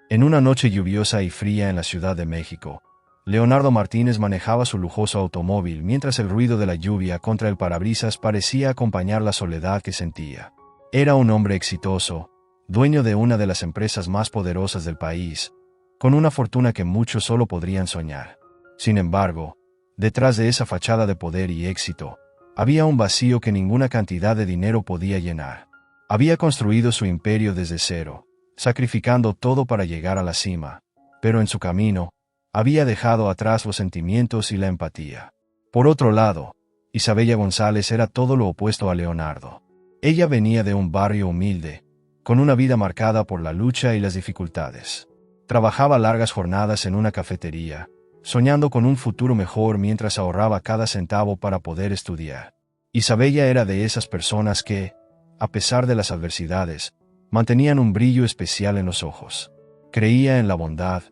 En una noche lluviosa y fría en la Ciudad de México, Leonardo Martínez manejaba su lujoso automóvil mientras el ruido de la lluvia contra el parabrisas parecía acompañar la soledad que sentía. Era un hombre exitoso, dueño de una de las empresas más poderosas del país, con una fortuna que muchos solo podrían soñar. Sin embargo, detrás de esa fachada de poder y éxito, había un vacío que ninguna cantidad de dinero podía llenar. Había construido su imperio desde cero, sacrificando todo para llegar a la cima, pero en su camino, había dejado atrás los sentimientos y la empatía. Por otro lado, Isabella González era todo lo opuesto a Leonardo. Ella venía de un barrio humilde, con una vida marcada por la lucha y las dificultades. Trabajaba largas jornadas en una cafetería, soñando con un futuro mejor mientras ahorraba cada centavo para poder estudiar. Isabella era de esas personas que, a pesar de las adversidades, mantenían un brillo especial en los ojos. Creía en la bondad,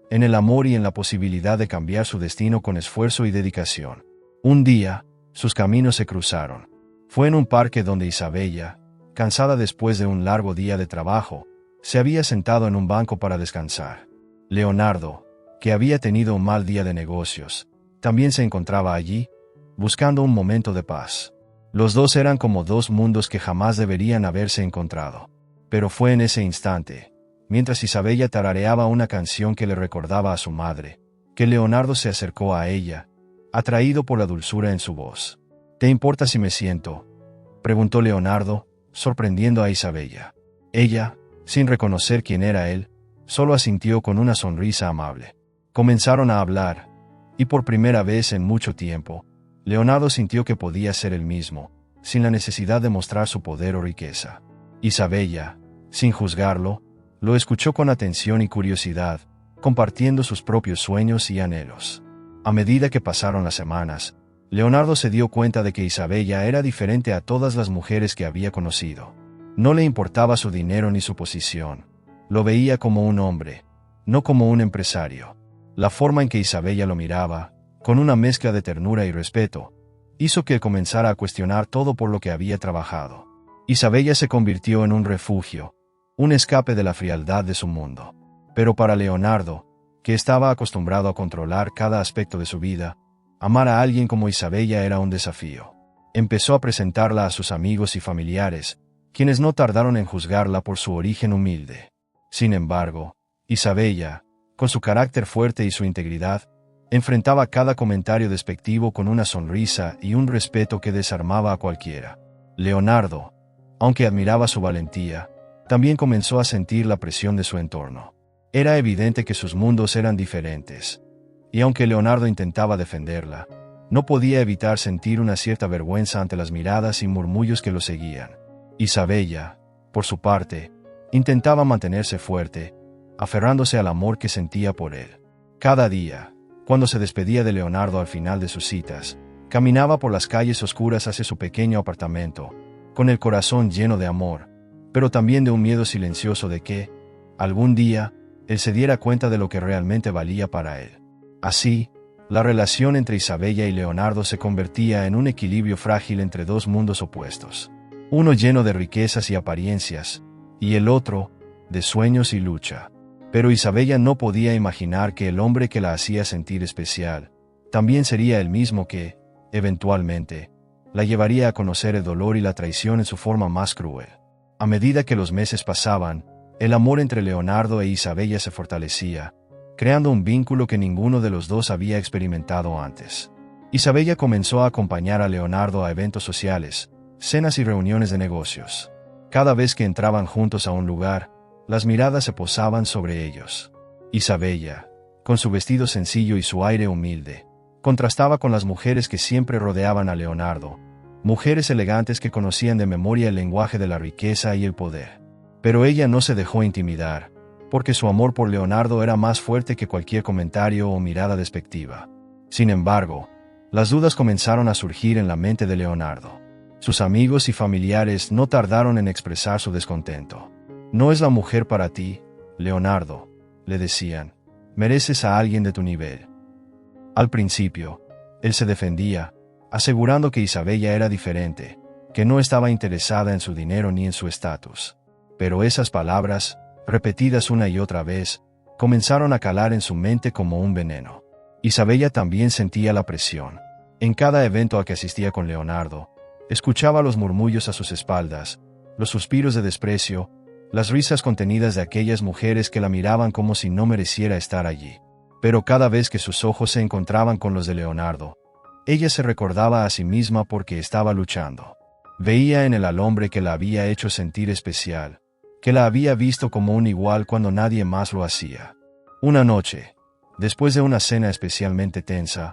en el amor y en la posibilidad de cambiar su destino con esfuerzo y dedicación. Un día, sus caminos se cruzaron. Fue en un parque donde Isabella, cansada después de un largo día de trabajo, se había sentado en un banco para descansar. Leonardo, que había tenido un mal día de negocios, también se encontraba allí, buscando un momento de paz. Los dos eran como dos mundos que jamás deberían haberse encontrado. Pero fue en ese instante, mientras Isabella tarareaba una canción que le recordaba a su madre, que Leonardo se acercó a ella, atraído por la dulzura en su voz. «¿Te importa si me siento?», preguntó Leonardo, sorprendiendo a Isabella. Ella, sin reconocer quién era él, solo asintió con una sonrisa amable. Comenzaron a hablar, y por primera vez en mucho tiempo, Leonardo sintió que podía ser él mismo, sin la necesidad de mostrar su poder o riqueza. Isabella, sin juzgarlo, lo escuchó con atención y curiosidad, compartiendo sus propios sueños y anhelos. A medida que pasaron las semanas, Leonardo se dio cuenta de que Isabella era diferente a todas las mujeres que había conocido. No le importaba su dinero ni su posición. Lo veía como un hombre, no como un empresario. La forma en que Isabella lo miraba, con una mezcla de ternura y respeto, hizo que él comenzara a cuestionar todo por lo que había trabajado. Isabella se convirtió en un refugio, un escape de la frialdad de su mundo. Pero para Leonardo, que estaba acostumbrado a controlar cada aspecto de su vida, amar a alguien como Isabella era un desafío. Empezó a presentarla a sus amigos y familiares, quienes no tardaron en juzgarla por su origen humilde. Sin embargo, Isabella, con su carácter fuerte y su integridad, enfrentaba cada comentario despectivo con una sonrisa y un respeto que desarmaba a cualquiera. Leonardo, aunque admiraba su valentía, también comenzó a sentir la presión de su entorno. Era evidente que sus mundos eran diferentes, y aunque Leonardo intentaba defenderla, no podía evitar sentir una cierta vergüenza ante las miradas y murmullos que lo seguían. Isabella, por su parte, intentaba mantenerse fuerte, aferrándose al amor que sentía por él. Cada día, cuando se despedía de Leonardo al final de sus citas, caminaba por las calles oscuras hacia su pequeño apartamento, con el corazón lleno de amor, pero también de un miedo silencioso de que, algún día, él se diera cuenta de lo que realmente valía para él. Así, la relación entre Isabella y Leonardo se convertía en un equilibrio frágil entre dos mundos opuestos. Uno lleno de riquezas y apariencias, y el otro, de sueños y lucha. Pero Isabella no podía imaginar que el hombre que la hacía sentir especial, también sería el mismo que, eventualmente, la llevaría a conocer el dolor y la traición en su forma más cruel. A medida que los meses pasaban, el amor entre Leonardo e Isabella se fortalecía, creando un vínculo que ninguno de los dos había experimentado antes. Isabella comenzó a acompañar a Leonardo a eventos sociales, cenas y reuniones de negocios. Cada vez que entraban juntos a un lugar, las miradas se posaban sobre ellos. Isabella, con su vestido sencillo y su aire humilde, contrastaba con las mujeres que siempre rodeaban a Leonardo, mujeres elegantes que conocían de memoria el lenguaje de la riqueza y el poder. Pero ella no se dejó intimidar, porque su amor por Leonardo era más fuerte que cualquier comentario o mirada despectiva. Sin embargo, las dudas comenzaron a surgir en la mente de Leonardo. Sus amigos y familiares no tardaron en expresar su descontento. «No es la mujer para ti, Leonardo», le decían. «Mereces a alguien de tu nivel». Al principio, él se defendía, asegurando que Isabella era diferente, que no estaba interesada en su dinero ni en su estatus. Pero esas palabras, repetidas una y otra vez, comenzaron a calar en su mente como un veneno. Isabella también sentía la presión. En cada evento a que asistía con Leonardo, escuchaba los murmullos a sus espaldas, los suspiros de desprecio, las risas contenidas de aquellas mujeres que la miraban como si no mereciera estar allí. Pero cada vez que sus ojos se encontraban con los de Leonardo, ella se recordaba a sí misma porque estaba luchando. Veía en él al hombre que la había hecho sentir especial, que la había visto como un igual cuando nadie más lo hacía. Una noche, después de una cena especialmente tensa,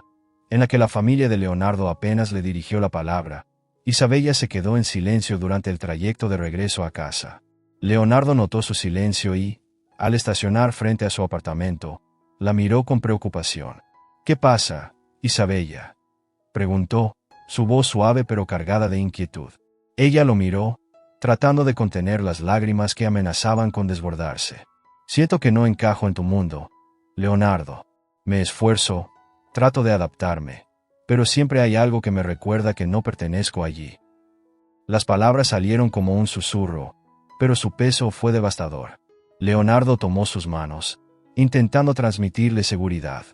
en la que la familia de Leonardo apenas le dirigió la palabra, Isabella se quedó en silencio durante el trayecto de regreso a casa. Leonardo notó su silencio y, al estacionar frente a su apartamento, la miró con preocupación. «¿Qué pasa, Isabella?», preguntó, su voz suave pero cargada de inquietud. Ella lo miró, tratando de contener las lágrimas que amenazaban con desbordarse. «Siento que no encajo en tu mundo, Leonardo. Me esfuerzo, trato de adaptarme, pero siempre hay algo que me recuerda que no pertenezco allí». Las palabras salieron como un susurro, pero su peso fue devastador. Leonardo tomó sus manos, intentando transmitirle seguridad.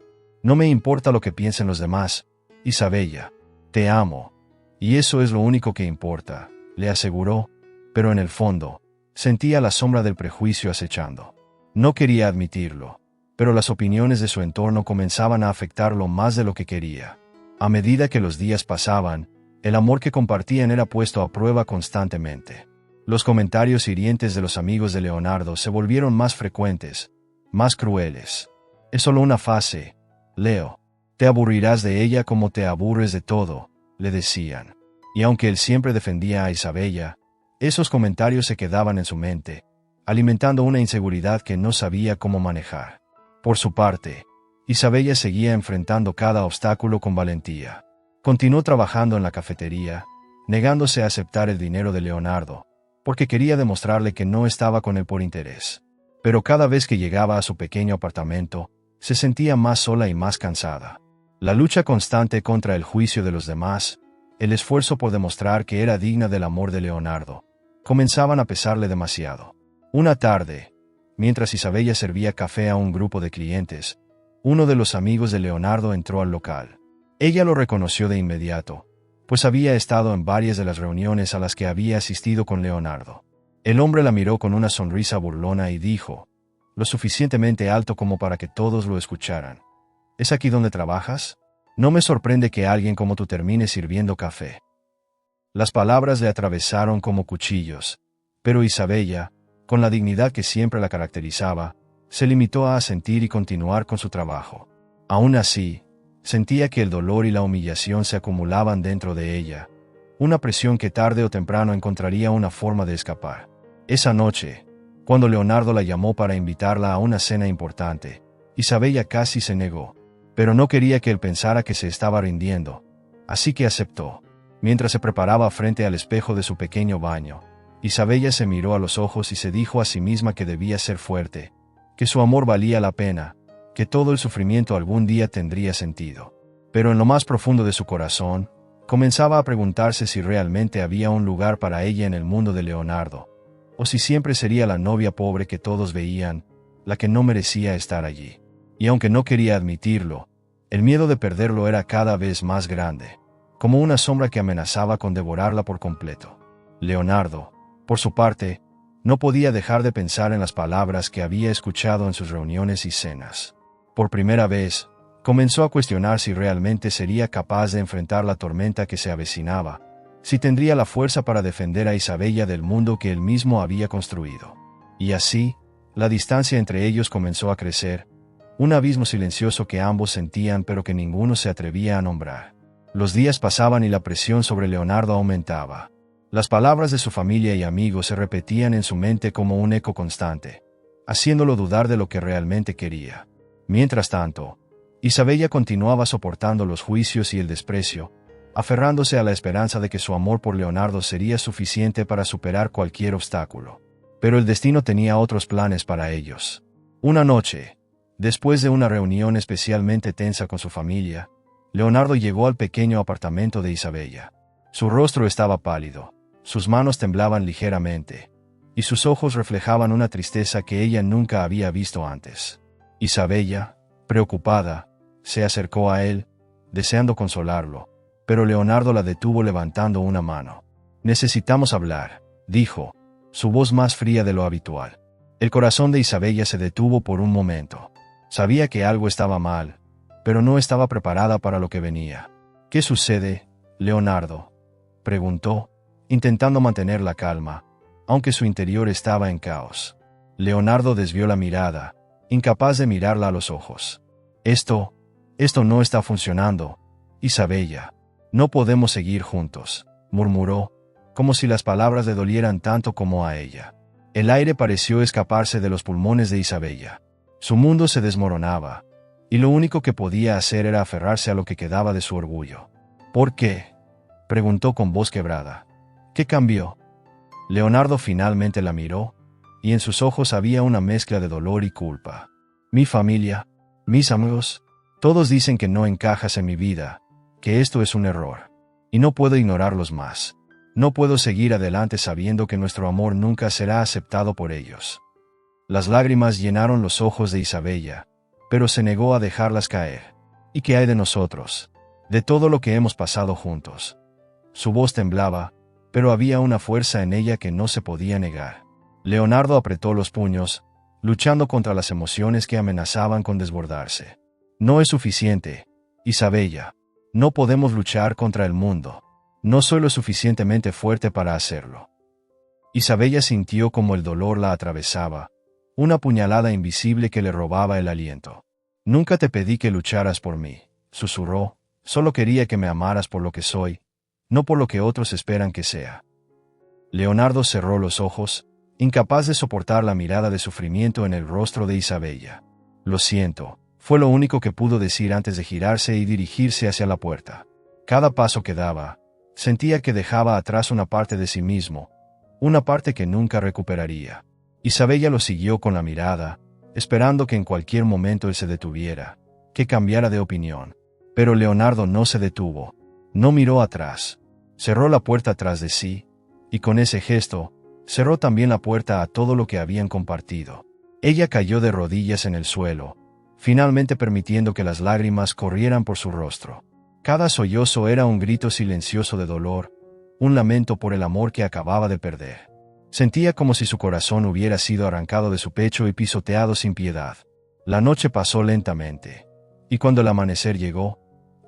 «No me importa lo que piensen los demás, Isabella. Te amo. Y eso es lo único que importa», le aseguró, pero en el fondo, sentía la sombra del prejuicio acechando. No quería admitirlo, pero las opiniones de su entorno comenzaban a afectarlo más de lo que quería. A medida que los días pasaban, el amor que compartían era puesto a prueba constantemente. Los comentarios hirientes de los amigos de Leonardo se volvieron más frecuentes, más crueles. «Es solo una fase, Leo. Te aburrirás de ella como te aburres de todo», le decían. Y aunque él siempre defendía a Isabella, esos comentarios se quedaban en su mente, alimentando una inseguridad que no sabía cómo manejar. Por su parte, Isabella seguía enfrentando cada obstáculo con valentía. Continuó trabajando en la cafetería, negándose a aceptar el dinero de Leonardo, porque quería demostrarle que no estaba con él por interés. Pero cada vez que llegaba a su pequeño apartamento, se sentía más sola y más cansada. La lucha constante contra el juicio de los demás, el esfuerzo por demostrar que era digna del amor de Leonardo, comenzaban a pesarle demasiado. Una tarde, mientras Isabella servía café a un grupo de clientes, uno de los amigos de Leonardo entró al local. Ella lo reconoció de inmediato, pues había estado en varias de las reuniones a las que había asistido con Leonardo. El hombre la miró con una sonrisa burlona y dijo, lo suficientemente alto como para que todos lo escucharan: «¿Es aquí donde trabajas? No me sorprende que alguien como tú termine sirviendo café». Las palabras le atravesaron como cuchillos, pero Isabella, con la dignidad que siempre la caracterizaba, se limitó a asentir y continuar con su trabajo. Aún así, sentía que el dolor y la humillación se acumulaban dentro de ella, una presión que tarde o temprano encontraría una forma de escapar. Esa noche, cuando Leonardo la llamó para invitarla a una cena importante, Isabella casi se negó, pero no quería que él pensara que se estaba rindiendo, así que aceptó. Mientras se preparaba frente al espejo de su pequeño baño, Isabella se miró a los ojos y se dijo a sí misma que debía ser fuerte, que su amor valía la pena, que todo el sufrimiento algún día tendría sentido. Pero en lo más profundo de su corazón, comenzaba a preguntarse si realmente había un lugar para ella en el mundo de Leonardo, o si siempre sería la novia pobre que todos veían, la que no merecía estar allí. Y aunque no quería admitirlo, el miedo de perderlo era cada vez más grande, como una sombra que amenazaba con devorarla por completo. Leonardo, por su parte, no podía dejar de pensar en las palabras que había escuchado en sus reuniones y cenas. Por primera vez, comenzó a cuestionar si realmente sería capaz de enfrentar la tormenta que se avecinaba, si tendría la fuerza para defender a Isabella del mundo que él mismo había construido. Y así, la distancia entre ellos comenzó a crecer, un abismo silencioso que ambos sentían pero que ninguno se atrevía a nombrar. Los días pasaban y la presión sobre Leonardo aumentaba. Las palabras de su familia y amigos se repetían en su mente como un eco constante, haciéndolo dudar de lo que realmente quería. Mientras tanto, Isabella continuaba soportando los juicios y el desprecio, aferrándose a la esperanza de que su amor por Leonardo sería suficiente para superar cualquier obstáculo. Pero el destino tenía otros planes para ellos. Una noche, después de una reunión especialmente tensa con su familia, Leonardo llegó al pequeño apartamento de Isabella. Su rostro estaba pálido, sus manos temblaban ligeramente, y sus ojos reflejaban una tristeza que ella nunca había visto antes. Isabella, preocupada, se acercó a él, deseando consolarlo, pero Leonardo la detuvo levantando una mano. «Necesitamos hablar», dijo, su voz más fría de lo habitual. El corazón de Isabella se detuvo por un momento. Sabía que algo estaba mal, pero no estaba preparada para lo que venía. «¿Qué sucede, Leonardo?», preguntó, intentando mantener la calma, aunque su interior estaba en caos. Leonardo desvió la mirada, incapaz de mirarla a los ojos. Esto no está funcionando, Isabella. No podemos seguir juntos», murmuró, como si las palabras le dolieran tanto como a ella. El aire pareció escaparse de los pulmones de Isabella. Su mundo se desmoronaba, y lo único que podía hacer era aferrarse a lo que quedaba de su orgullo. «¿Por qué?», preguntó con voz quebrada. «¿Qué cambió?». Leonardo finalmente la miró, y en sus ojos había una mezcla de dolor y culpa. «Mi familia, mis amigos, todos dicen que no encajas en mi vida, que esto es un error. Y no puedo ignorarlos más. No puedo seguir adelante sabiendo que nuestro amor nunca será aceptado por ellos». Las lágrimas llenaron los ojos de Isabella, pero se negó a dejarlas caer. «¿Y qué hay de nosotros? De todo lo que hemos pasado juntos?». Su voz temblaba, pero había una fuerza en ella que no se podía negar. Leonardo apretó los puños, luchando contra las emociones que amenazaban con desbordarse. «No es suficiente, Isabella. No podemos luchar contra el mundo. No soy lo suficientemente fuerte para hacerlo». Isabella sintió como el dolor la atravesaba, una puñalada invisible que le robaba el aliento. «Nunca te pedí que lucharas por mí», susurró, «solo quería que me amaras por lo que soy, no por lo que otros esperan que sea». Leonardo cerró los ojos, incapaz de soportar la mirada de sufrimiento en el rostro de Isabella. «Lo siento», fue lo único que pudo decir antes de girarse y dirigirse hacia la puerta. Cada paso que daba, sentía que dejaba atrás una parte de sí mismo, una parte que nunca recuperaría. Isabella lo siguió con la mirada, esperando que en cualquier momento él se detuviera, que cambiara de opinión. Pero Leonardo no se detuvo, no miró atrás, cerró la puerta tras de sí, y con ese gesto, cerró también la puerta a todo lo que habían compartido. Ella cayó de rodillas en el suelo, finalmente permitiendo que las lágrimas corrieran por su rostro. Cada sollozo era un grito silencioso de dolor, un lamento por el amor que acababa de perder. Sentía como si su corazón hubiera sido arrancado de su pecho y pisoteado sin piedad. La noche pasó lentamente, y cuando el amanecer llegó,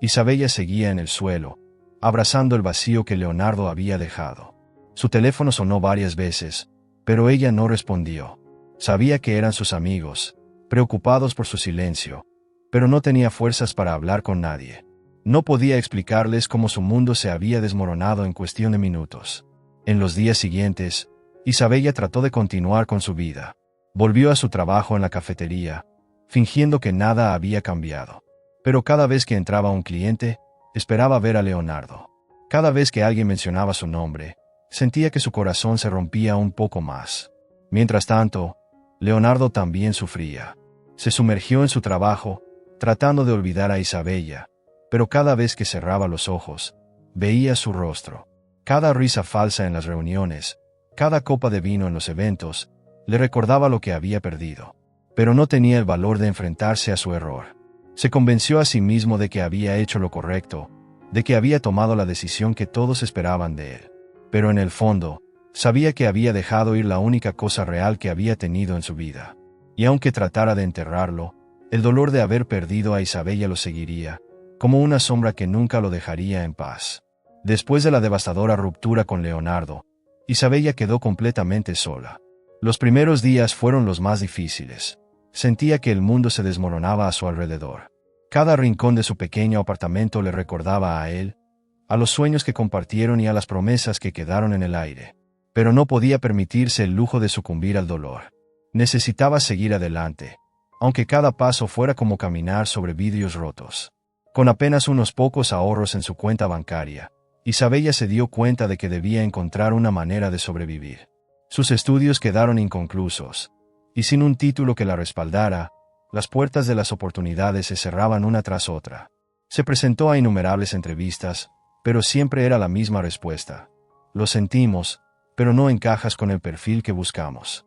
Isabella seguía en el suelo, abrazando el vacío que Leonardo había dejado. Su teléfono sonó varias veces, pero ella no respondió. Sabía que eran sus amigos, preocupados por su silencio, pero no tenía fuerzas para hablar con nadie. No podía explicarles cómo su mundo se había desmoronado en cuestión de minutos. En los días siguientes, Isabella trató de continuar con su vida. Volvió a su trabajo en la cafetería, fingiendo que nada había cambiado. Pero cada vez que entraba un cliente, esperaba ver a Leonardo. Cada vez que alguien mencionaba su nombre, sentía que su corazón se rompía un poco más. Mientras tanto, Leonardo también sufría. Se sumergió en su trabajo, tratando de olvidar a Isabella, pero cada vez que cerraba los ojos, veía su rostro. Cada risa falsa en las reuniones, cada copa de vino en los eventos, le recordaba lo que había perdido. Pero no tenía el valor de enfrentarse a su error. Se convenció a sí mismo de que había hecho lo correcto, de que había tomado la decisión que todos esperaban de él. Pero en el fondo, sabía que había dejado ir la única cosa real que había tenido en su vida. Y aunque tratara de enterrarlo, el dolor de haber perdido a Isabella lo seguiría, como una sombra que nunca lo dejaría en paz. Después de la devastadora ruptura con Leonardo, Isabella quedó completamente sola. Los primeros días fueron los más difíciles. Sentía que el mundo se desmoronaba a su alrededor. Cada rincón de su pequeño apartamento le recordaba a él, a los sueños que compartieron y a las promesas que quedaron en el aire. Pero no podía permitirse el lujo de sucumbir al dolor. Necesitaba seguir adelante, aunque cada paso fuera como caminar sobre vidrios rotos. Con apenas unos pocos ahorros en su cuenta bancaria, Isabella se dio cuenta de que debía encontrar una manera de sobrevivir. Sus estudios quedaron inconclusos, y sin un título que la respaldara, las puertas de las oportunidades se cerraban una tras otra. Se presentó a innumerables entrevistas, pero siempre era la misma respuesta. Lo sentimos, pero no encajas con el perfil que buscamos.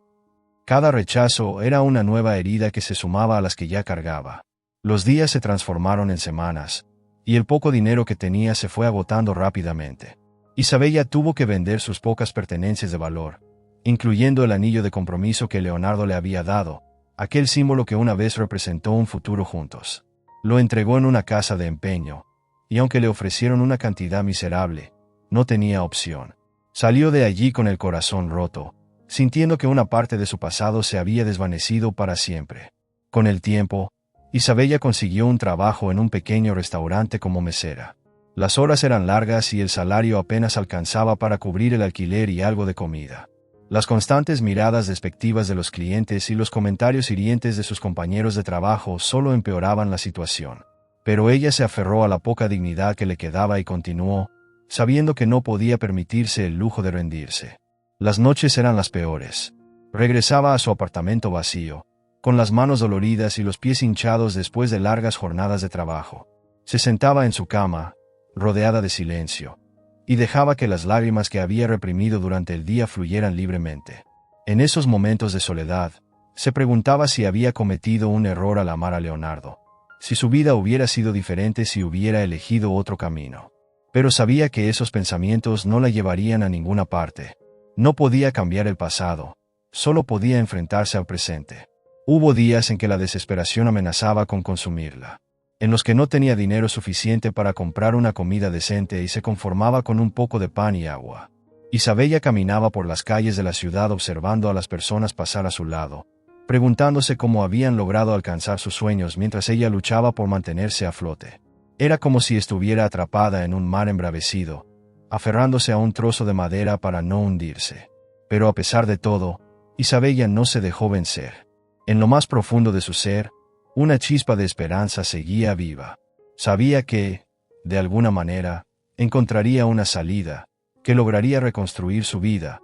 Cada rechazo era una nueva herida que se sumaba a las que ya cargaba. Los días se transformaron en semanas, y el poco dinero que tenía se fue agotando rápidamente. Isabella tuvo que vender sus pocas pertenencias de valor, incluyendo el anillo de compromiso que Leonardo le había dado, aquel símbolo que una vez representó un futuro juntos. Lo entregó en una casa de empeño, y aunque le ofrecieron una cantidad miserable, no tenía opción. Salió de allí con el corazón roto, sintiendo que una parte de su pasado se había desvanecido para siempre. Con el tiempo, Isabella consiguió un trabajo en un pequeño restaurante como mesera. Las horas eran largas y el salario apenas alcanzaba para cubrir el alquiler y algo de comida. Las constantes miradas despectivas de los clientes y los comentarios hirientes de sus compañeros de trabajo solo empeoraban la situación. Pero ella se aferró a la poca dignidad que le quedaba y continuó, sabiendo que no podía permitirse el lujo de rendirse. Las noches eran las peores. Regresaba a su apartamento vacío, con las manos doloridas y los pies hinchados después de largas jornadas de trabajo. Se sentaba en su cama, rodeada de silencio, y dejaba que las lágrimas que había reprimido durante el día fluyeran libremente. En esos momentos de soledad, se preguntaba si había cometido un error al amar a Leonardo, si su vida hubiera sido diferente si hubiera elegido otro camino. Pero sabía que esos pensamientos no la llevarían a ninguna parte. No podía cambiar el pasado, solo podía enfrentarse al presente. Hubo días en que la desesperación amenazaba con consumirla, en los que no tenía dinero suficiente para comprar una comida decente y se conformaba con un poco de pan y agua. Isabella caminaba por las calles de la ciudad observando a las personas pasar a su lado, preguntándose cómo habían logrado alcanzar sus sueños mientras ella luchaba por mantenerse a flote. Era como si estuviera atrapada en un mar embravecido, aferrándose a un trozo de madera para no hundirse. Pero a pesar de todo, Isabella no se dejó vencer. En lo más profundo de su ser, una chispa de esperanza seguía viva. Sabía que, de alguna manera, encontraría una salida, que lograría reconstruir su vida,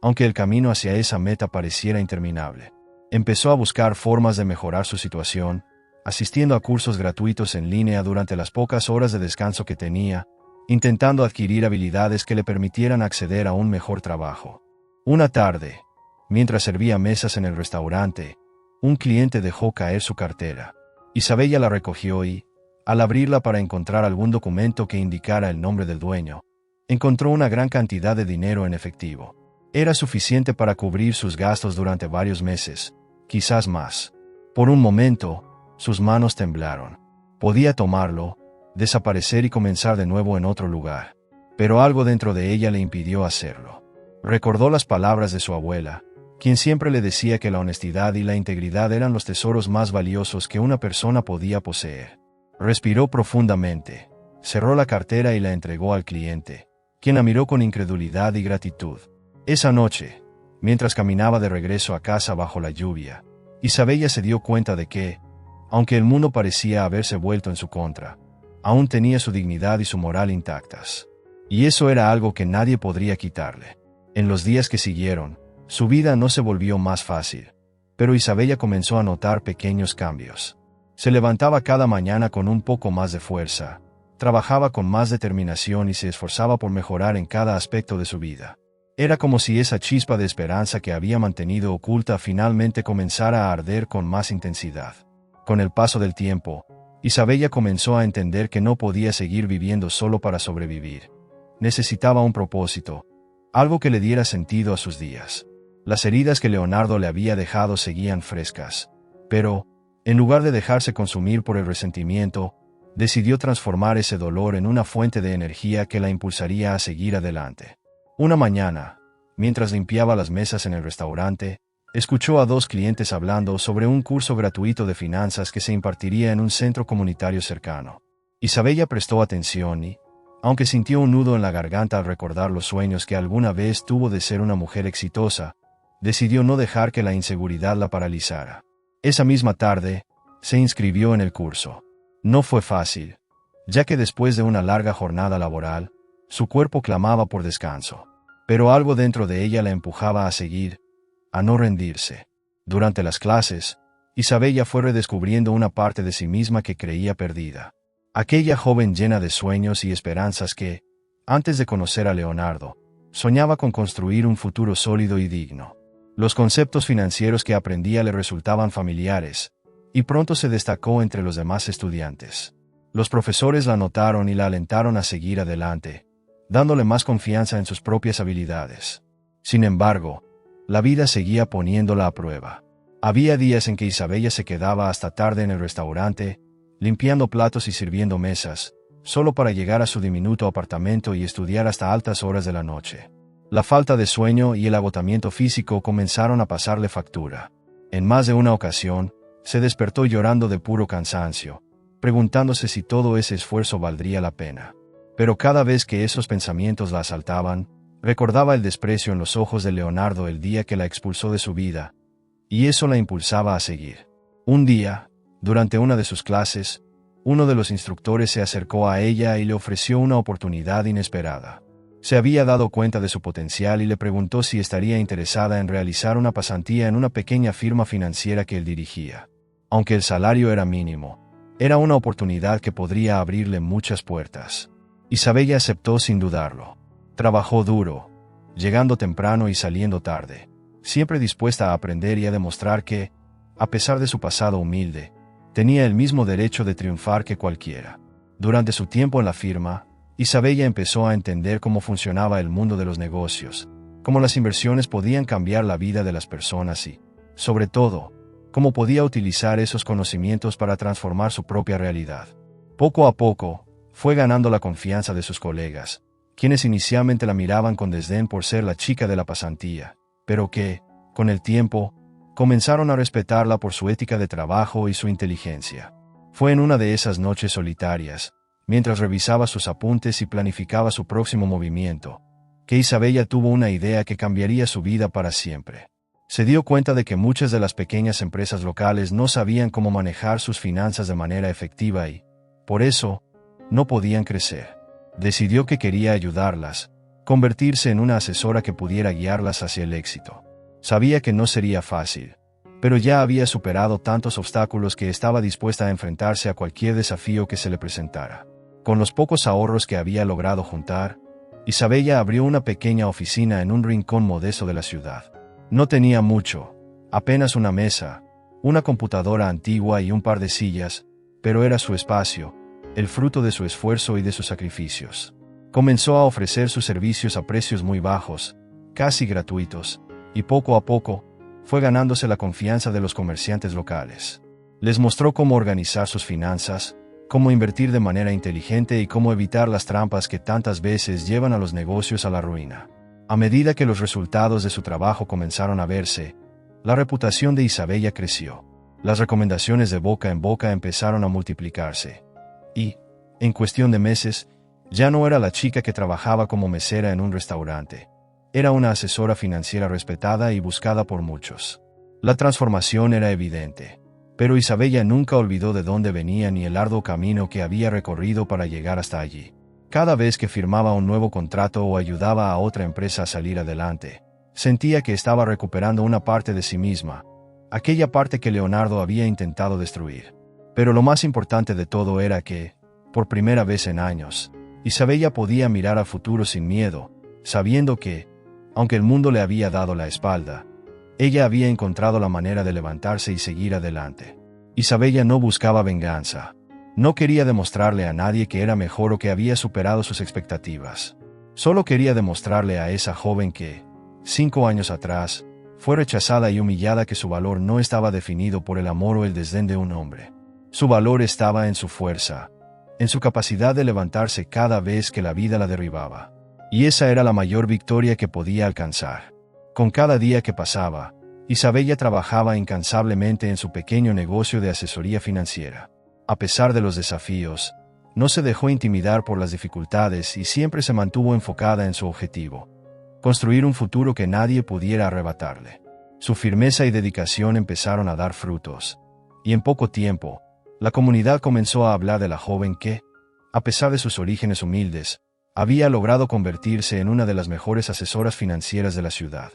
aunque el camino hacia esa meta pareciera interminable. Empezó a buscar formas de mejorar su situación, asistiendo a cursos gratuitos en línea durante las pocas horas de descanso que tenía, intentando adquirir habilidades que le permitieran acceder a un mejor trabajo. Una tarde, mientras servía mesas en el restaurante, un cliente dejó caer su cartera. Isabella la recogió y, al abrirla para encontrar algún documento que indicara el nombre del dueño, encontró una gran cantidad de dinero en efectivo. Era suficiente para cubrir sus gastos durante varios meses, quizás más. Por un momento, sus manos temblaron. Podía tomarlo, desaparecer y comenzar de nuevo en otro lugar. Pero algo dentro de ella le impidió hacerlo. Recordó las palabras de su abuela, quien siempre le decía que la honestidad y la integridad eran los tesoros más valiosos que una persona podía poseer. Respiró profundamente, cerró la cartera y la entregó al cliente, quien la miró con incredulidad y gratitud. Esa noche, mientras caminaba de regreso a casa bajo la lluvia, Isabella se dio cuenta de que, aunque el mundo parecía haberse vuelto en su contra, aún tenía su dignidad y su moral intactas. Y eso era algo que nadie podría quitarle. En los días que siguieron, su vida no se volvió más fácil, pero Isabella comenzó a notar pequeños cambios. Se levantaba cada mañana con un poco más de fuerza, trabajaba con más determinación y se esforzaba por mejorar en cada aspecto de su vida. Era como si esa chispa de esperanza que había mantenido oculta finalmente comenzara a arder con más intensidad. Con el paso del tiempo, Isabella comenzó a entender que no podía seguir viviendo solo para sobrevivir. Necesitaba un propósito, algo que le diera sentido a sus días. Las heridas que Leonardo le había dejado seguían frescas, pero, en lugar de dejarse consumir por el resentimiento, decidió transformar ese dolor en una fuente de energía que la impulsaría a seguir adelante. Una mañana, mientras limpiaba las mesas en el restaurante, escuchó a dos clientes hablando sobre un curso gratuito de finanzas que se impartiría en un centro comunitario cercano. Isabella prestó atención y, aunque sintió un nudo en la garganta al recordar los sueños que alguna vez tuvo de ser una mujer exitosa, decidió no dejar que la inseguridad la paralizara. Esa misma tarde, se inscribió en el curso. No fue fácil, ya que después de una larga jornada laboral, su cuerpo clamaba por descanso. Pero algo dentro de ella la empujaba a seguir, a no rendirse. Durante las clases, Isabella fue redescubriendo una parte de sí misma que creía perdida. Aquella joven llena de sueños y esperanzas que, antes de conocer a Leonardo, soñaba con construir un futuro sólido y digno. Los conceptos financieros que aprendía le resultaban familiares, y pronto se destacó entre los demás estudiantes. Los profesores la notaron y la alentaron a seguir adelante, dándole más confianza en sus propias habilidades. Sin embargo, la vida seguía poniéndola a prueba. Había días en que Isabella se quedaba hasta tarde en el restaurante, limpiando platos y sirviendo mesas, solo para llegar a su diminuto apartamento y estudiar hasta altas horas de la noche. La falta de sueño y el agotamiento físico comenzaron a pasarle factura. En más de una ocasión, se despertó llorando de puro cansancio, preguntándose si todo ese esfuerzo valdría la pena. Pero cada vez que esos pensamientos la asaltaban, recordaba el desprecio en los ojos de Leonardo el día que la expulsó de su vida, y eso la impulsaba a seguir. Un día, durante una de sus clases, uno de los instructores se acercó a ella y le ofreció una oportunidad inesperada. Se había dado cuenta de su potencial y le preguntó si estaría interesada en realizar una pasantía en una pequeña firma financiera que él dirigía. Aunque el salario era mínimo, era una oportunidad que podría abrirle muchas puertas. Isabella aceptó sin dudarlo. Trabajó duro, llegando temprano y saliendo tarde, siempre dispuesta a aprender y a demostrar que, a pesar de su pasado humilde, tenía el mismo derecho de triunfar que cualquiera. Durante su tiempo en la firma, Isabella empezó a entender cómo funcionaba el mundo de los negocios, cómo las inversiones podían cambiar la vida de las personas y, sobre todo, cómo podía utilizar esos conocimientos para transformar su propia realidad. Poco a poco, fue ganando la confianza de sus colegas, quienes inicialmente la miraban con desdén por ser la chica de la pasantía, pero que, con el tiempo, comenzaron a respetarla por su ética de trabajo y su inteligencia. Fue en una de esas noches solitarias, mientras revisaba sus apuntes y planificaba su próximo movimiento, que Isabella tuvo una idea que cambiaría su vida para siempre. Se dio cuenta de que muchas de las pequeñas empresas locales no sabían cómo manejar sus finanzas de manera efectiva y, por eso, no podían crecer. Decidió que quería ayudarlas, convertirse en una asesora que pudiera guiarlas hacia el éxito. Sabía que no sería fácil, pero ya había superado tantos obstáculos que estaba dispuesta a enfrentarse a cualquier desafío que se le presentara. Con los pocos ahorros que había logrado juntar, Isabella abrió una pequeña oficina en un rincón modesto de la ciudad. No tenía mucho, apenas una mesa, una computadora antigua y un par de sillas, pero era su espacio, el fruto de su esfuerzo y de sus sacrificios. Comenzó a ofrecer sus servicios a precios muy bajos, casi gratuitos, y poco a poco, fue ganándose la confianza de los comerciantes locales. Les mostró cómo organizar sus finanzas, cómo invertir de manera inteligente y cómo evitar las trampas que tantas veces llevan a los negocios a la ruina. A medida que los resultados de su trabajo comenzaron a verse, la reputación de Isabella creció. Las recomendaciones de boca en boca empezaron a multiplicarse. Y, en cuestión de meses, ya no era la chica que trabajaba como mesera en un restaurante. Era una asesora financiera respetada y buscada por muchos. La transformación era evidente, pero Isabella nunca olvidó de dónde venía ni el arduo camino que había recorrido para llegar hasta allí. Cada vez que firmaba un nuevo contrato o ayudaba a otra empresa a salir adelante, sentía que estaba recuperando una parte de sí misma, aquella parte que Leonardo había intentado destruir. Pero lo más importante de todo era que, por primera vez en años, Isabella podía mirar al futuro sin miedo, sabiendo que, aunque el mundo le había dado la espalda, ella había encontrado la manera de levantarse y seguir adelante. Isabella no buscaba venganza. No quería demostrarle a nadie que era mejor o que había superado sus expectativas. Solo quería demostrarle a esa joven que, 5 años atrás, fue rechazada y humillada que su valor no estaba definido por el amor o el desdén de un hombre. Su valor estaba en su fuerza, en su capacidad de levantarse cada vez que la vida la derribaba. Y esa era la mayor victoria que podía alcanzar. Con cada día que pasaba, Isabella trabajaba incansablemente en su pequeño negocio de asesoría financiera. A pesar de los desafíos, no se dejó intimidar por las dificultades y siempre se mantuvo enfocada en su objetivo: construir un futuro que nadie pudiera arrebatarle. Su firmeza y dedicación empezaron a dar frutos, y en poco tiempo, la comunidad comenzó a hablar de la joven que, a pesar de sus orígenes humildes, había logrado convertirse en una de las mejores asesoras financieras de la ciudad.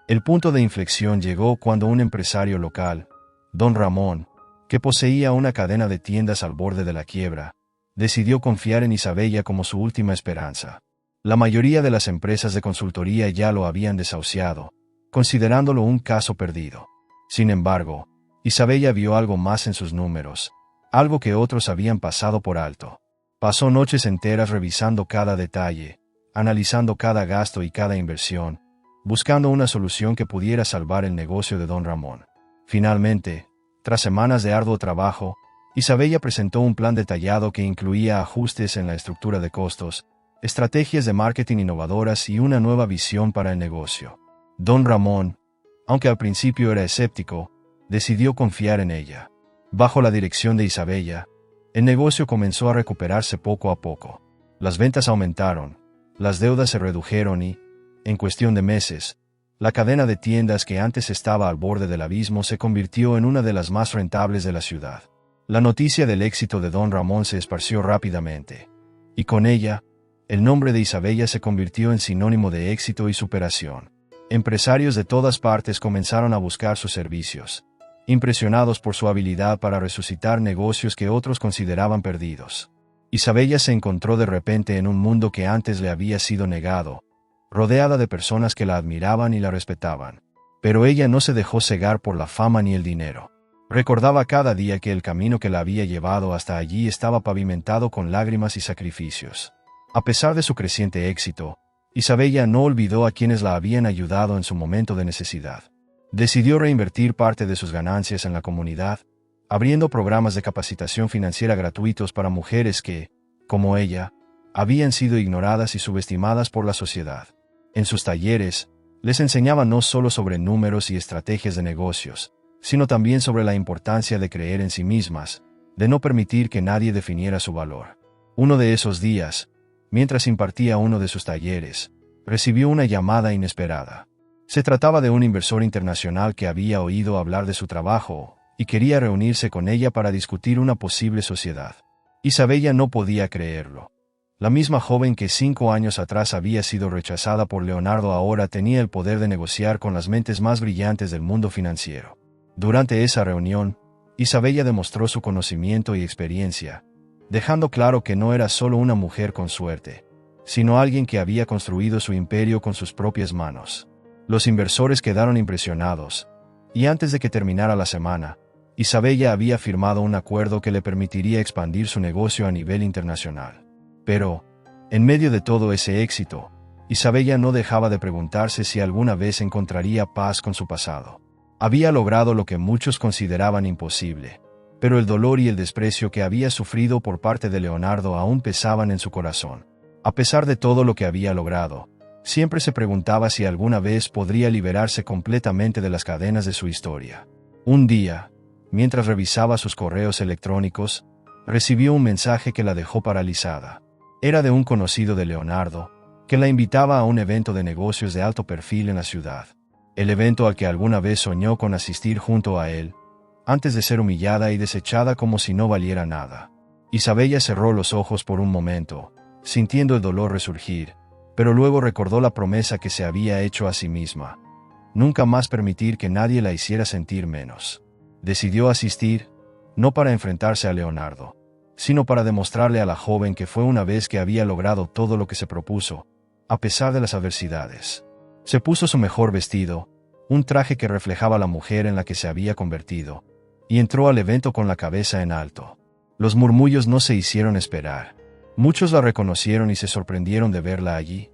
El punto de inflexión llegó cuando un empresario local, don Ramón, que poseía una cadena de tiendas al borde de la quiebra, decidió confiar en Isabella como su última esperanza. La mayoría de las empresas de consultoría ya lo habían desahuciado, considerándolo un caso perdido. Sin embargo, Isabella vio algo más en sus números, algo que otros habían pasado por alto. Pasó noches enteras revisando cada detalle, analizando cada gasto y cada inversión, buscando una solución que pudiera salvar el negocio de don Ramón. Finalmente, tras semanas de arduo trabajo, Isabella presentó un plan detallado que incluía ajustes en la estructura de costos, estrategias de marketing innovadoras y una nueva visión para el negocio. Don Ramón, aunque al principio era escéptico, decidió confiar en ella. Bajo la dirección de Isabella, el negocio comenzó a recuperarse poco a poco. Las ventas aumentaron, las deudas se redujeron y, en cuestión de meses, la cadena de tiendas que antes estaba al borde del abismo se convirtió en una de las más rentables de la ciudad. La noticia del éxito de don Ramón se esparció rápidamente, y con ella, el nombre de Isabella se convirtió en sinónimo de éxito y superación. Empresarios de todas partes comenzaron a buscar sus servicios, impresionados por su habilidad para resucitar negocios que otros consideraban perdidos. Isabella se encontró de repente en un mundo que antes le había sido negado, rodeada de personas que la admiraban y la respetaban. Pero ella no se dejó cegar por la fama ni el dinero. Recordaba cada día que el camino que la había llevado hasta allí estaba pavimentado con lágrimas y sacrificios. A pesar de su creciente éxito, Isabella no olvidó a quienes la habían ayudado en su momento de necesidad. Decidió reinvertir parte de sus ganancias en la comunidad, abriendo programas de capacitación financiera gratuitos para mujeres que, como ella, habían sido ignoradas y subestimadas por la sociedad. En sus talleres, les enseñaba no solo sobre números y estrategias de negocios, sino también sobre la importancia de creer en sí mismas, de no permitir que nadie definiera su valor. Uno de esos días, mientras impartía uno de sus talleres, recibió una llamada inesperada. Se trataba de un inversor internacional que había oído hablar de su trabajo y quería reunirse con ella para discutir una posible sociedad. Isabella no podía creerlo. La misma joven que 5 años atrás había sido rechazada por Leonardo ahora tenía el poder de negociar con las mentes más brillantes del mundo financiero. Durante esa reunión, Isabella demostró su conocimiento y experiencia, dejando claro que no era solo una mujer con suerte, sino alguien que había construido su imperio con sus propias manos. Los inversores quedaron impresionados, y antes de que terminara la semana, Isabella había firmado un acuerdo que le permitiría expandir su negocio a nivel internacional. Pero, en medio de todo ese éxito, Isabella no dejaba de preguntarse si alguna vez encontraría paz con su pasado. Había logrado lo que muchos consideraban imposible, pero el dolor y el desprecio que había sufrido por parte de Leonardo aún pesaban en su corazón. A pesar de todo lo que había logrado, siempre se preguntaba si alguna vez podría liberarse completamente de las cadenas de su historia. Un día, mientras revisaba sus correos electrónicos, recibió un mensaje que la dejó paralizada. Era de un conocido de Leonardo, que la invitaba a un evento de negocios de alto perfil en la ciudad. El evento al que alguna vez soñó con asistir junto a él, antes de ser humillada y desechada como si no valiera nada. Isabella cerró los ojos por un momento, sintiendo el dolor resurgir, pero luego recordó la promesa que se había hecho a sí misma: nunca más permitir que nadie la hiciera sentir menos. Decidió asistir, no para enfrentarse a Leonardo, sino para demostrarle a la joven que fue una vez que había logrado todo lo que se propuso, a pesar de las adversidades. Se puso su mejor vestido, un traje que reflejaba la mujer en la que se había convertido, y entró al evento con la cabeza en alto. Los murmullos no se hicieron esperar. Muchos la reconocieron y se sorprendieron de verla allí,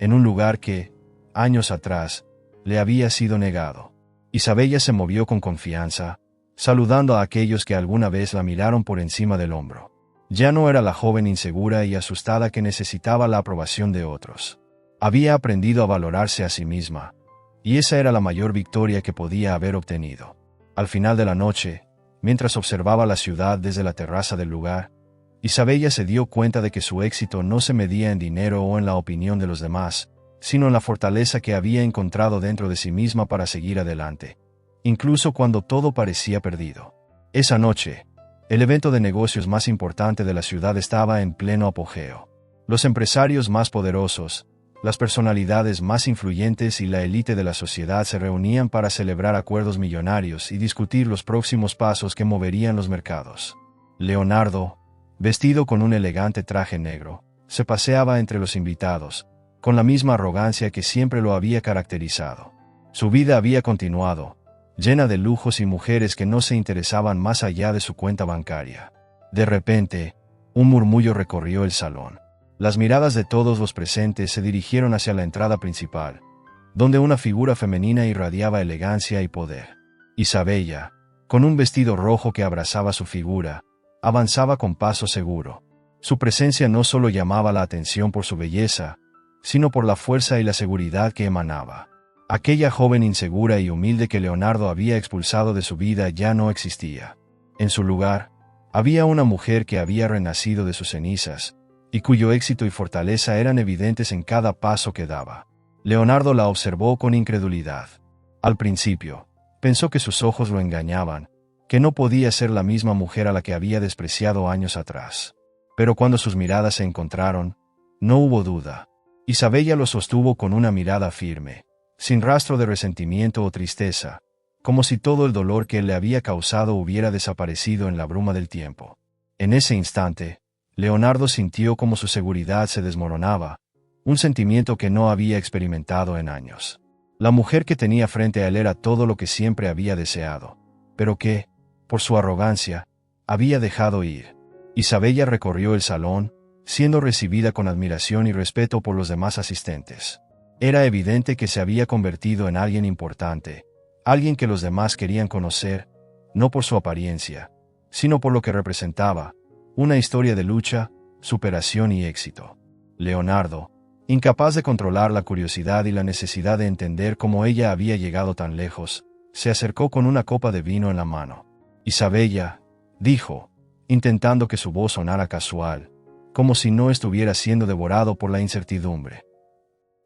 en un lugar que, años atrás, le había sido negado. Isabella se movió con confianza, saludando a aquellos que alguna vez la miraron por encima del hombro. Ya no era la joven insegura y asustada que necesitaba la aprobación de otros. Había aprendido a valorarse a sí misma, y esa era la mayor victoria que podía haber obtenido. Al final de la noche, mientras observaba la ciudad desde la terraza del lugar, Isabella se dio cuenta de que su éxito no se medía en dinero o en la opinión de los demás, sino en la fortaleza que había encontrado dentro de sí misma para seguir adelante, incluso cuando todo parecía perdido. Esa noche, el evento de negocios más importante de la ciudad estaba en pleno apogeo. Los empresarios más poderosos, las personalidades más influyentes y la élite de la sociedad se reunían para celebrar acuerdos millonarios y discutir los próximos pasos que moverían los mercados. Leonardo, vestido con un elegante traje negro, se paseaba entre los invitados, con la misma arrogancia que siempre lo había caracterizado. Su vida había continuado, llena de lujos y mujeres que no se interesaban más allá de su cuenta bancaria. De repente, un murmullo recorrió el salón. Las miradas de todos los presentes se dirigieron hacia la entrada principal, donde una figura femenina irradiaba elegancia y poder. Isabella, con un vestido rojo que abrazaba su figura, avanzaba con paso seguro. Su presencia no solo llamaba la atención por su belleza, sino por la fuerza y la seguridad que emanaba. Aquella joven insegura y humilde que Leonardo había expulsado de su vida ya no existía. En su lugar, había una mujer que había renacido de sus cenizas, y cuyo éxito y fortaleza eran evidentes en cada paso que daba. Leonardo la observó con incredulidad. Al principio, pensó que sus ojos lo engañaban, que no podía ser la misma mujer a la que había despreciado años atrás. Pero cuando sus miradas se encontraron, no hubo duda. Isabella lo sostuvo con una mirada firme, sin rastro de resentimiento o tristeza, como si todo el dolor que él le había causado hubiera desaparecido en la bruma del tiempo. En ese instante, Leonardo sintió como su seguridad se desmoronaba, un sentimiento que no había experimentado en años. La mujer que tenía frente a él era todo lo que siempre había deseado, pero que, por su arrogancia, había dejado ir. Isabella recorrió el salón, siendo recibida con admiración y respeto por los demás asistentes. Era evidente que se había convertido en alguien importante, alguien que los demás querían conocer, no por su apariencia, sino por lo que representaba, una historia de lucha, superación y éxito. Leonardo, incapaz de controlar la curiosidad y la necesidad de entender cómo ella había llegado tan lejos, se acercó con una copa de vino en la mano. Isabella, dijo, intentando que su voz sonara casual, como si no estuviera siendo devorado por la incertidumbre.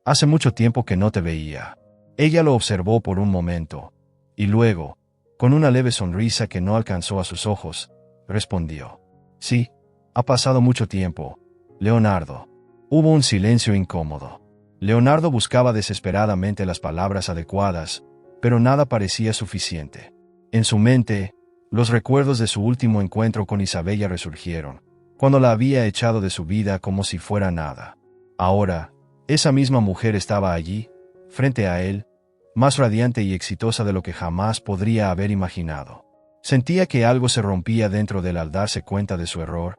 Hace mucho tiempo que no te veía. Ella lo observó por un momento, y luego, con una leve sonrisa que no alcanzó a sus ojos, respondió. Sí, ha pasado mucho tiempo, Leonardo. Hubo un silencio incómodo. Leonardo buscaba desesperadamente las palabras adecuadas, pero nada parecía suficiente. En su mente, los recuerdos de su último encuentro con Isabella resurgieron, cuando la había echado de su vida como si fuera nada. Ahora, esa misma mujer estaba allí, frente a él, más radiante y exitosa de lo que jamás podría haber imaginado. Sentía que algo se rompía dentro de él al darse cuenta de su error,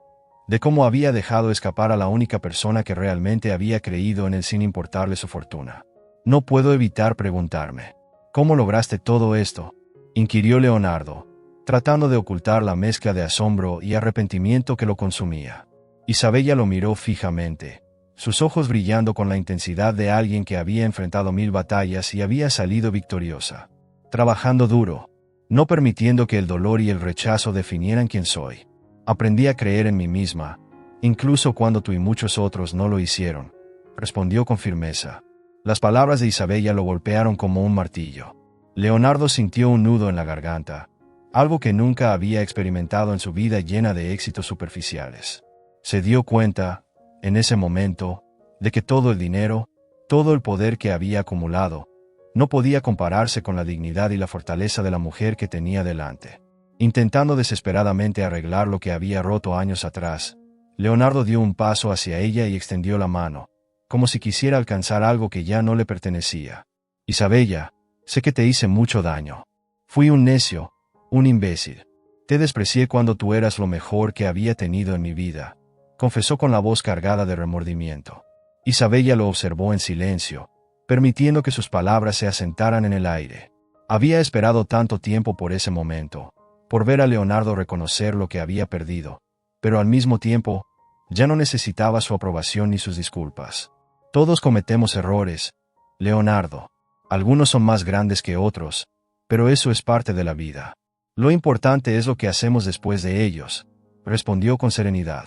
de cómo había dejado escapar a la única persona que realmente había creído en él sin importarle su fortuna. No puedo evitar preguntarme, ¿cómo lograste todo esto?, inquirió Leonardo, tratando de ocultar la mezcla de asombro y arrepentimiento que lo consumía. Isabella lo miró fijamente, sus ojos brillando con la intensidad de alguien que había enfrentado 1000 batallas y había salido victoriosa. Trabajando duro, no permitiendo que el dolor y el rechazo definieran quién soy. Aprendí a creer en mí misma, incluso cuando tú y muchos otros no lo hicieron, respondió con firmeza. Las palabras de Isabella lo golpearon como un martillo. Leonardo sintió un nudo en la garganta, algo que nunca había experimentado en su vida llena de éxitos superficiales. Se dio cuenta, en ese momento, de que todo el dinero, todo el poder que había acumulado, no podía compararse con la dignidad y la fortaleza de la mujer que tenía delante. Intentando desesperadamente arreglar lo que había roto años atrás, Leonardo dio un paso hacia ella y extendió la mano, como si quisiera alcanzar algo que ya no le pertenecía. Isabella, sé que te hice mucho daño. Fui un necio, un imbécil. Te desprecié cuando tú eras lo mejor que había tenido en mi vida, confesó con la voz cargada de remordimiento. Isabella lo observó en silencio, permitiendo que sus palabras se asentaran en el aire. Había esperado tanto tiempo por ese momento, por ver a Leonardo reconocer lo que había perdido, pero al mismo tiempo, ya no necesitaba su aprobación ni sus disculpas. Todos cometemos errores, Leonardo. Algunos son más grandes que otros, pero eso es parte de la vida. Lo importante es lo que hacemos después de ellos, respondió con serenidad.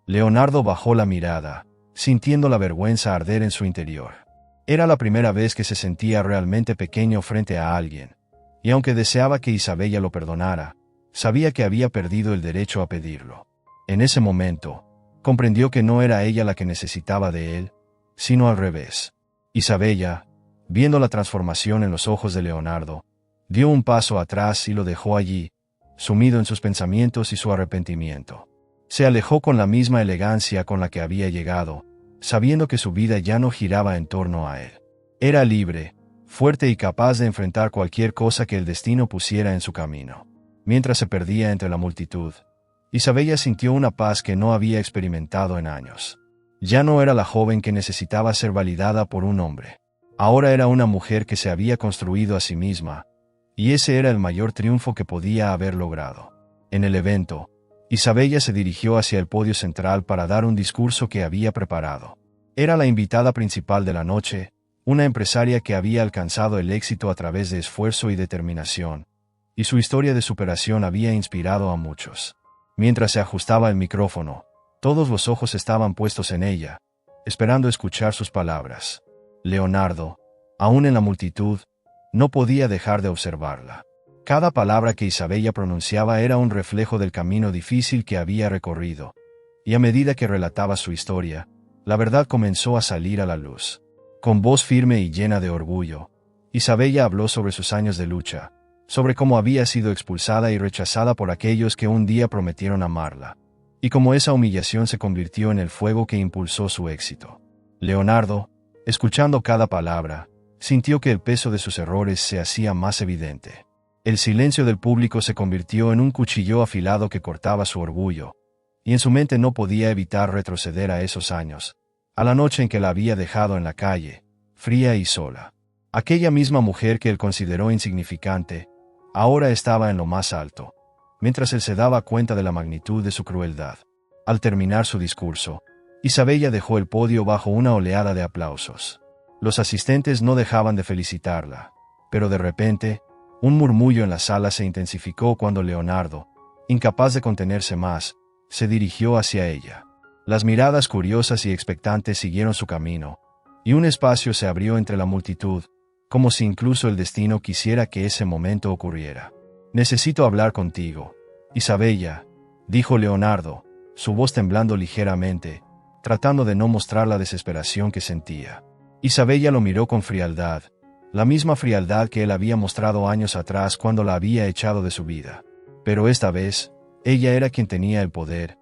Leonardo bajó la mirada, sintiendo la vergüenza arder en su interior. Era la primera vez que se sentía realmente pequeño frente a alguien, y aunque deseaba que Isabella lo perdonara, sabía que había perdido el derecho a pedirlo. En ese momento, comprendió que no era ella la que necesitaba de él, sino al revés. Isabella, viendo la transformación en los ojos de Leonardo, dio un paso atrás y lo dejó allí, sumido en sus pensamientos y su arrepentimiento. Se alejó con la misma elegancia con la que había llegado, sabiendo que su vida ya no giraba en torno a él. Era libre, fuerte y capaz de enfrentar cualquier cosa que el destino pusiera en su camino. Mientras se perdía entre la multitud, Isabella sintió una paz que no había experimentado en años. Ya no era la joven que necesitaba ser validada por un hombre. Ahora era una mujer que se había construido a sí misma, y ese era el mayor triunfo que podía haber logrado. En el evento, Isabella se dirigió hacia el podio central para dar un discurso que había preparado. Era la invitada principal de la noche, una empresaria que había alcanzado el éxito a través de esfuerzo y determinación, y su historia de superación había inspirado a muchos. Mientras se ajustaba el micrófono, todos los ojos estaban puestos en ella, esperando escuchar sus palabras. Leonardo, aún en la multitud, no podía dejar de observarla. Cada palabra que Isabella pronunciaba era un reflejo del camino difícil que había recorrido, y a medida que relataba su historia, la verdad comenzó a salir a la luz. Con voz firme y llena de orgullo, Isabella habló sobre sus años de lucha, sobre cómo había sido expulsada y rechazada por aquellos que un día prometieron amarla, y cómo esa humillación se convirtió en el fuego que impulsó su éxito. Leonardo, escuchando cada palabra, sintió que el peso de sus errores se hacía más evidente. El silencio del público se convirtió en un cuchillo afilado que cortaba su orgullo, y en su mente no podía evitar retroceder a esos años, a la noche en que la había dejado en la calle, fría y sola. Aquella misma mujer que él consideró insignificante, ahora estaba en lo más alto, mientras él se daba cuenta de la magnitud de su crueldad. Al terminar su discurso, Isabella dejó el podio bajo una oleada de aplausos. Los asistentes no dejaban de felicitarla, pero de repente, un murmullo en la sala se intensificó cuando Leonardo, incapaz de contenerse más, se dirigió hacia ella. Las miradas curiosas y expectantes siguieron su camino, y un espacio se abrió entre la multitud, como si incluso el destino quisiera que ese momento ocurriera. «Necesito hablar contigo, Isabella», dijo Leonardo, su voz temblando ligeramente, tratando de no mostrar la desesperación que sentía. Isabella lo miró con frialdad, la misma frialdad que él había mostrado años atrás cuando la había echado de su vida. Pero esta vez, ella era quien tenía el poder,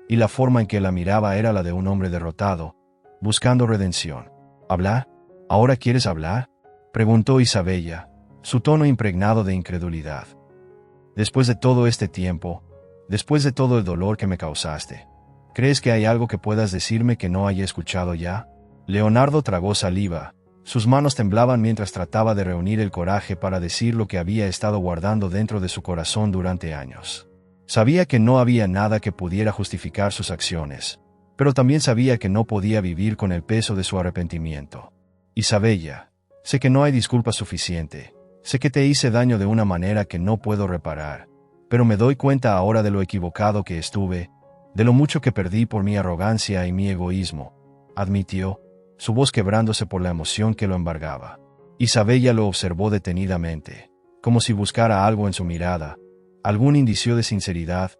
y la forma en que la miraba era la de un hombre derrotado, buscando redención. «¿Hablar? ¿Ahora quieres hablar?», preguntó Isabella, su tono impregnado de incredulidad. «Después de todo este tiempo, después de todo el dolor que me causaste, ¿crees que hay algo que puedas decirme que no haya escuchado ya?». Leonardo tragó saliva. Sus manos temblaban mientras trataba de reunir el coraje para decir lo que había estado guardando dentro de su corazón durante años. Sabía que no había nada que pudiera justificar sus acciones, pero también sabía que no podía vivir con el peso de su arrepentimiento. «Isabella, sé que no hay disculpa suficiente, sé que te hice daño de una manera que no puedo reparar, pero me doy cuenta ahora de lo equivocado que estuve, de lo mucho que perdí por mi arrogancia y mi egoísmo», admitió, su voz quebrándose por la emoción que lo embargaba. Isabella lo observó detenidamente, como si buscara algo en su mirada, algún indicio de sinceridad,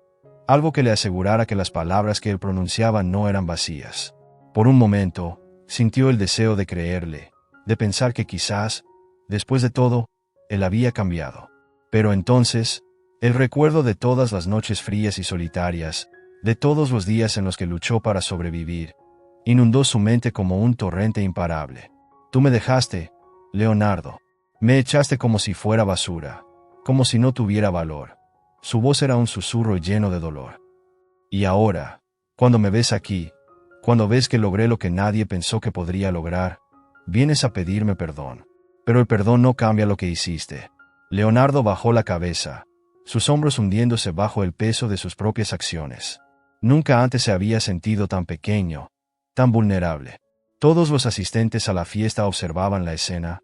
algo que le asegurara que las palabras que él pronunciaba no eran vacías. Por un momento, sintió el deseo de creerle, de pensar que quizás, después de todo, él había cambiado. Pero entonces, el recuerdo de todas las noches frías y solitarias, de todos los días en los que luchó para sobrevivir, inundó su mente como un torrente imparable. «Tú me dejaste, Leonardo. Me echaste como si fuera basura, como si no tuviera valor». Su voz era un susurro lleno de dolor. «Y ahora, cuando me ves aquí, cuando ves que logré lo que nadie pensó que podría lograr, vienes a pedirme perdón. Pero el perdón no cambia lo que hiciste». Leonardo bajó la cabeza, sus hombros hundiéndose bajo el peso de sus propias acciones. Nunca antes se había sentido tan pequeño, tan vulnerable. Todos los asistentes a la fiesta observaban la escena,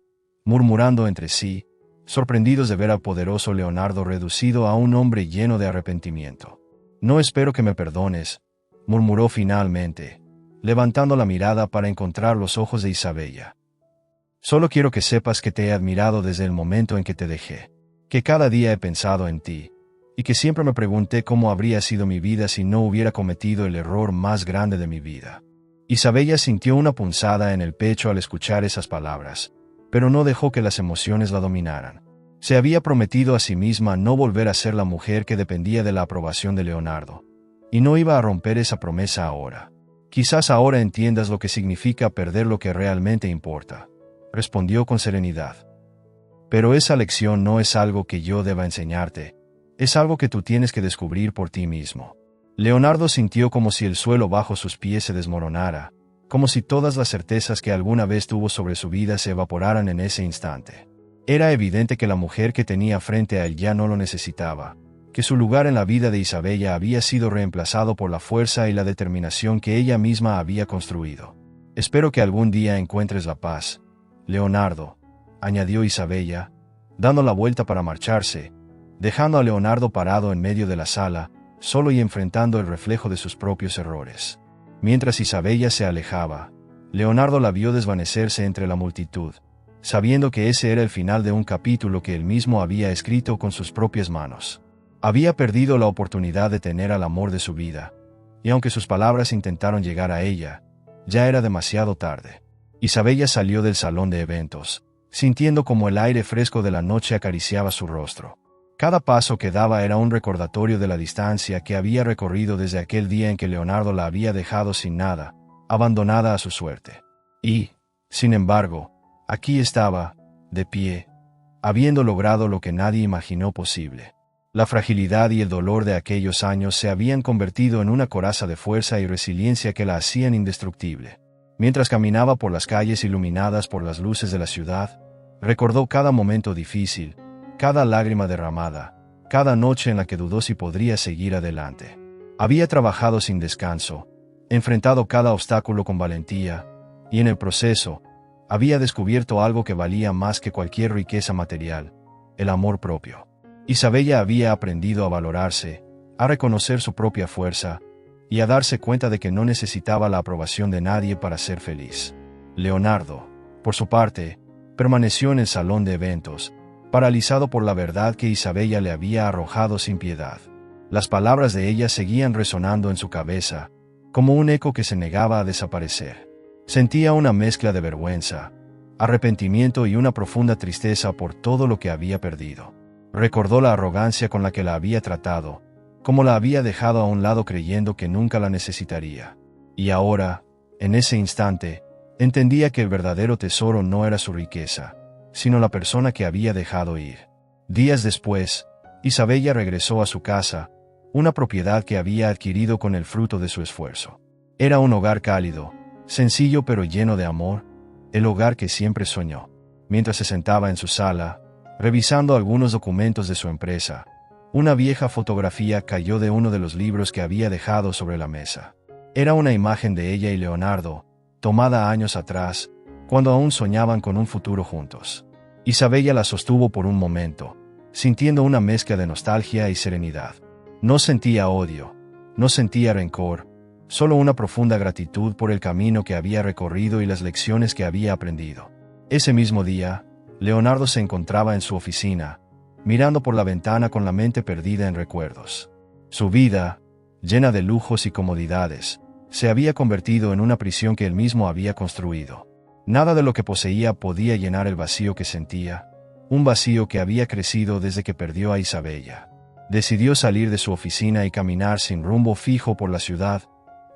murmurando entre sí, sorprendidos de ver al poderoso Leonardo reducido a un hombre lleno de arrepentimiento. «No espero que me perdones», murmuró finalmente, levantando la mirada para encontrar los ojos de Isabella. «Solo quiero que sepas que te he admirado desde el momento en que te dejé, que cada día he pensado en ti, y que siempre me pregunté cómo habría sido mi vida si no hubiera cometido el error más grande de mi vida». Isabella sintió una punzada en el pecho al escuchar esas palabras, pero no dejó que las emociones la dominaran. Se había prometido a sí misma no volver a ser la mujer que dependía de la aprobación de Leonardo, y no iba a romper esa promesa ahora. «Quizás ahora entiendas lo que significa perder lo que realmente importa», respondió con serenidad. Pero esa lección no es algo que yo deba enseñarte, es algo que tú tienes que descubrir por ti mismo. Leonardo sintió como si el suelo bajo sus pies se desmoronara, como si todas las certezas que alguna vez tuvo sobre su vida se evaporaran en ese instante. Era evidente que la mujer que tenía frente a él ya no lo necesitaba, que su lugar en la vida de Isabella había sido reemplazado por la fuerza y la determinación que ella misma había construido. «Espero que algún día encuentres la paz, Leonardo», añadió Isabella, dando la vuelta para marcharse, dejando a Leonardo parado en medio de la sala, solo y enfrentando el reflejo de sus propios errores. Mientras Isabella se alejaba, Leonardo la vio desvanecerse entre la multitud, sabiendo que ese era el final de un capítulo que él mismo había escrito con sus propias manos. Había perdido la oportunidad de tener al amor de su vida, y aunque sus palabras intentaron llegar a ella, ya era demasiado tarde. Isabella salió del salón de eventos, sintiendo como el aire fresco de la noche acariciaba su rostro. Cada paso que daba era un recordatorio de la distancia que había recorrido desde aquel día en que Leonardo la había dejado sin nada, abandonada a su suerte. Y, sin embargo, aquí estaba, de pie, habiendo logrado lo que nadie imaginó posible. La fragilidad y el dolor de aquellos años se habían convertido en una coraza de fuerza y resiliencia que la hacían indestructible. Mientras caminaba por las calles iluminadas por las luces de la ciudad, recordó cada momento difícil, cada lágrima derramada, cada noche en la que dudó si podría seguir adelante. Había trabajado sin descanso, enfrentado cada obstáculo con valentía, y en el proceso, había descubierto algo que valía más que cualquier riqueza material: el amor propio. Isabella había aprendido a valorarse, a reconocer su propia fuerza, y a darse cuenta de que no necesitaba la aprobación de nadie para ser feliz. Leonardo, por su parte, permaneció en el salón de eventos, paralizado por la verdad que Isabella le había arrojado sin piedad. Las palabras de ella seguían resonando en su cabeza, como un eco que se negaba a desaparecer. Sentía una mezcla de vergüenza, arrepentimiento y una profunda tristeza por todo lo que había perdido. Recordó la arrogancia con la que la había tratado, cómo la había dejado a un lado creyendo que nunca la necesitaría. Y ahora, en ese instante, entendía que el verdadero tesoro no era su riqueza, sino la persona que había dejado ir. Días después, Isabella regresó a su casa, una propiedad que había adquirido con el fruto de su esfuerzo. Era un hogar cálido, sencillo pero lleno de amor, el hogar que siempre soñó. Mientras se sentaba en su sala, revisando algunos documentos de su empresa, una vieja fotografía cayó de uno de los libros que había dejado sobre la mesa. Era una imagen de ella y Leonardo, tomada años atrás, cuando aún soñaban con un futuro juntos. Isabella la sostuvo por un momento, sintiendo una mezcla de nostalgia y serenidad. No sentía odio, no sentía rencor, solo una profunda gratitud por el camino que había recorrido y las lecciones que había aprendido. Ese mismo día, Leonardo se encontraba en su oficina, mirando por la ventana con la mente perdida en recuerdos. Su vida, llena de lujos y comodidades, se había convertido en una prisión que él mismo había construido. Nada de lo que poseía podía llenar el vacío que sentía, un vacío que había crecido desde que perdió a Isabella. Decidió salir de su oficina y caminar sin rumbo fijo por la ciudad,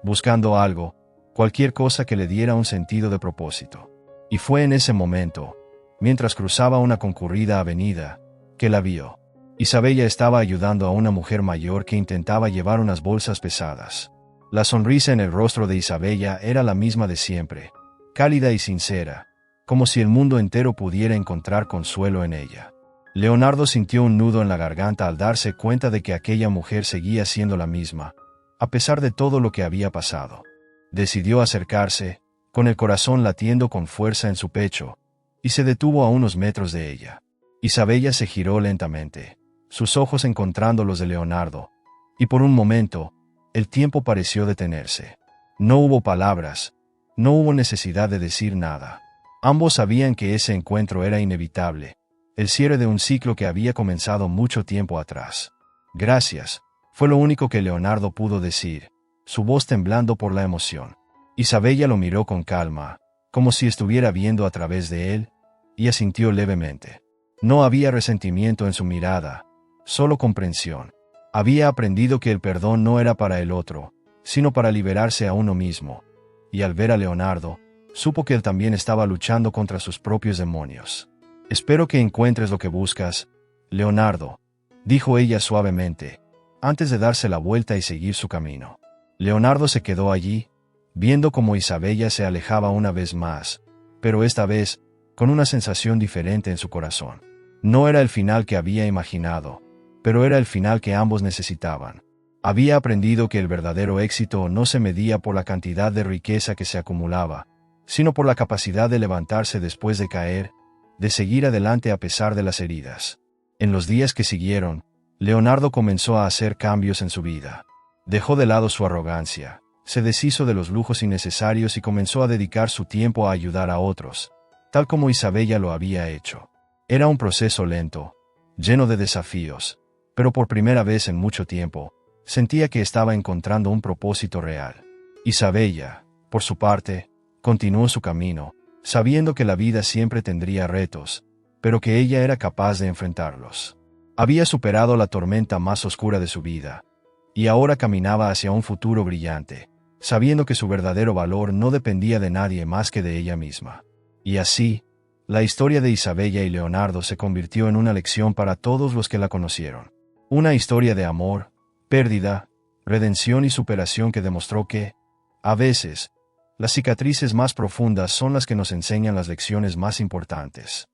buscando algo, cualquier cosa que le diera un sentido de propósito. Y fue en ese momento, mientras cruzaba una concurrida avenida, que la vio. Isabella estaba ayudando a una mujer mayor que intentaba llevar unas bolsas pesadas. La sonrisa en el rostro de Isabella era la misma de siempre, cálida y sincera, como si el mundo entero pudiera encontrar consuelo en ella. Leonardo sintió un nudo en la garganta al darse cuenta de que aquella mujer seguía siendo la misma, a pesar de todo lo que había pasado. Decidió acercarse, con el corazón latiendo con fuerza en su pecho, y se detuvo a unos metros de ella. Isabella se giró lentamente, sus ojos encontrando los de Leonardo, y por un momento, el tiempo pareció detenerse. No hubo palabras, no hubo necesidad de decir nada. Ambos sabían que ese encuentro era inevitable, el cierre de un ciclo que había comenzado mucho tiempo atrás. «Gracias», fue lo único que Leonardo pudo decir, su voz temblando por la emoción. Isabella lo miró con calma, como si estuviera viendo a través de él, y asintió levemente. No había resentimiento en su mirada, solo comprensión. Había aprendido que el perdón no era para el otro, sino para liberarse a uno mismo, y al ver a Leonardo, supo que él también estaba luchando contra sus propios demonios. Espero que encuentres lo que buscas, Leonardo, dijo ella suavemente, antes de darse la vuelta y seguir su camino. Leonardo se quedó allí, viendo cómo Isabella se alejaba una vez más, pero esta vez, con una sensación diferente en su corazón. No era el final que había imaginado, pero era el final que ambos necesitaban. Había aprendido que el verdadero éxito no se medía por la cantidad de riqueza que se acumulaba, sino por la capacidad de levantarse después de caer, de seguir adelante a pesar de las heridas. En los días que siguieron, Leonardo comenzó a hacer cambios en su vida. Dejó de lado su arrogancia, se deshizo de los lujos innecesarios y comenzó a dedicar su tiempo a ayudar a otros, tal como Isabella lo había hecho. Era un proceso lento, lleno de desafíos, pero por primera vez en mucho tiempo, sentía que estaba encontrando un propósito real. Isabella, por su parte, continuó su camino, sabiendo que la vida siempre tendría retos, pero que ella era capaz de enfrentarlos. Había superado la tormenta más oscura de su vida, y ahora caminaba hacia un futuro brillante, sabiendo que su verdadero valor no dependía de nadie más que de ella misma. Y así, la historia de Isabella y Leonardo se convirtió en una lección para todos los que la conocieron. Una historia de amor, pérdida, redención y superación que demostró que, a veces, las cicatrices más profundas son las que nos enseñan las lecciones más importantes.